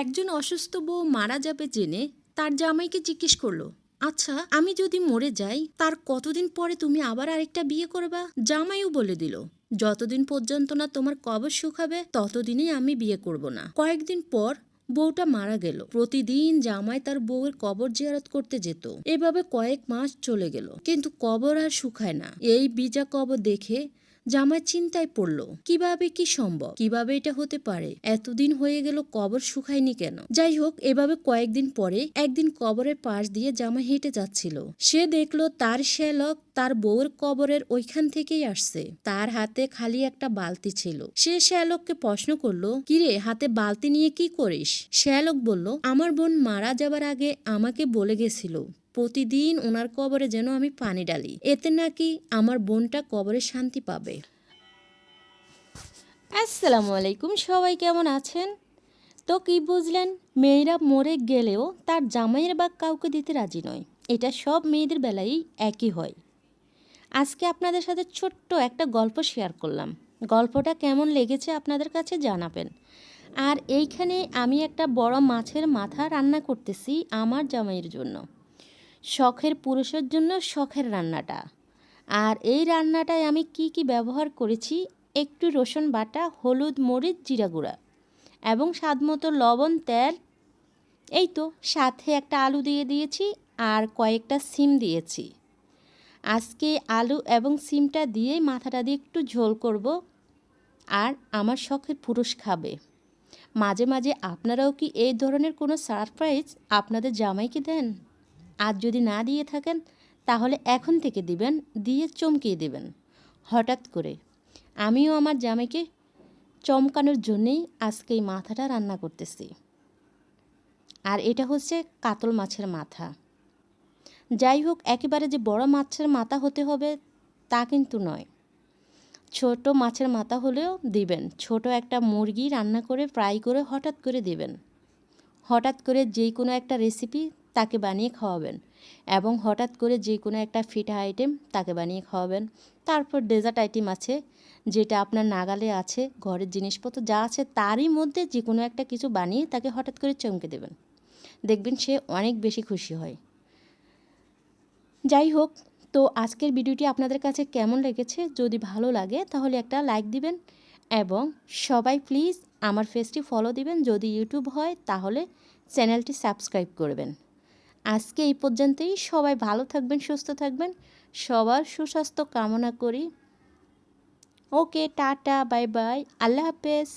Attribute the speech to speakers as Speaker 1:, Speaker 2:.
Speaker 1: একজন অসুস্থ বউ মারা যাবে জেনে তার জামাইকে জিজ্ঞেস করলো, আচ্ছা আমি যদি মরে যাই তার কতদিন পরে তুমি আবার আরেকটা বিয়ে করবা? জামাইও বলে দিল, যতদিন পর্যন্ত না তোমার কবর শুকাবে ততদিনই আমি বিয়ে করব না। কয়েকদিন পর বউটা মারা গেল। প্রতিদিন জামাই তার বউয়ের কবর জিয়ারত করতে যেত। এভাবে কয়েক মাস চলে গেল, কিন্তু কবর আর শুকায় না। এই বিজা কবর দেখে জামাই চিন্তায় পড়ল, কিভাবে কি সম্ভব, কিভাবে এটা হতে পারে? এতদিন হয়ে গেল কবর শুকায়নি কেন? যাই হোক, এভাবে কয়েকদিন পরে একদিন কবরের পাশ দিয়ে জামাই হেঁটে যাচ্ছিল। সে দেখলো তার শ্যালক তার বউয়ের কবরের ওইখান থেকেই আসছে। তার হাতে খালি একটা বালতি ছিল। সে শ্যালককে প্রশ্ন করলো, কিরে, হাতে বালতি নিয়ে কি করিস? শ্যালক বলল, আমার বোন মারা যাবার আগে আমাকে বলে গেছিল প্রতিদিন ওনার কবরে যেন আমি পানি ঢালি, এতে নাকি আমার বোনটা কবরে শান্তি পাবে। আসসালামু আলাইকুম, সবাই কেমন আছেন? তো কি বুঝলেন, মেয়েরা মরে গেলেও তার জামাইয়ের ভাগ কাউকে দিতে রাজি নয়। এটা সব মেয়েদের বেলায় একই হয়। আজকে আপনাদের সাথে ছোট্ট একটা গল্প শেয়ার করলাম। গল্পটা কেমন লেগেছে আপনাদের কাছে জানাবেন। আর এইখানে আমি একটা বড় মাছের মাথা রান্না করতেছি আমার জামাইয়ের জন্য। শখের পুরুষের জন্য শখের রান্নাটা। আর এই রান্নাটায় আমি কি ব্যবহার করেছি, একটু রসুন বাটা, হলুদ, মরিচ, জিরা গুঁড়া এবং স্বাদমতো লবণ, তেল, এই তো সাথে একটা আলু দিয়ে দিয়েছি আর কয়েকটা সিম দিয়েছি। আজকে আলু এবং সিমটা দিয়ে মাথাটা দিয়ে একটু ঝোল করব। আর আমার শখের পুরুষ খাবে। মাঝে মাঝে আপনারাও কি এই ধরনের কোনো সারপ্রাইজ আপনাদের জামাইকে দেন? আর যদি না দিয়ে থাকেন তাহলে এখন থেকে দিবেন, দিয়ে চমকিয়ে দেবেন হঠাৎ করে। আমিও আমার জামাইকে চমকানোর জন্যেই আজকে এই মাথাটা রান্না করতেছি। আর এটা হচ্ছে কাতল মাছের মাথা। যাই হোক, একেবারে যে বড় মাছের মাথা হতে হবে তা কিন্তু নয়, ছোট মাছের মাথা হলেও দিবেন। ছোট একটা মুরগি রান্না করে ফ্রাই করে হঠাৎ করে দিবেন। হঠাৎ করে যে কোনো একটা রেসিপি তাকে বানিয়ে খাওয়াবেন এবং হঠাৎ করে যে কোনো একটা ফিটা আইটেম তাকে বানিয়ে খাওয়াবেন। তারপর ডেজার্ট আইটেম আছে, যেটা আপনার নাগালে আছে, ঘরের জিনিসপত্র যা আছে তারই মধ্যে যে কোনো একটা কিছু বানিয়ে তাকে হঠাৎ করে চমকে দেবেন। দেখবেন সে অনেক বেশি খুশি হয়। যাই হোক, তো আজকের ভিডিওটি আপনাদের কাছে কেমন লেগেছে? যদি ভালো লাগে তাহলে একটা লাইক দিবেন এবং সবাই প্লিজ আমার পেজটি ফলো দিবেন। যদি ইউটিউব হয় তাহলে চ্যানেলটি সাবস্ক্রাইব করবেন। আজকে এই পর্যন্তই। সবাই ভালো থাকবেন, সুস্থ থাকবেন, সবার সুস্বাস্থ্য কামনা করি। ওকে, টাটা, বাই বাই, আল্লাহ হাফেজ।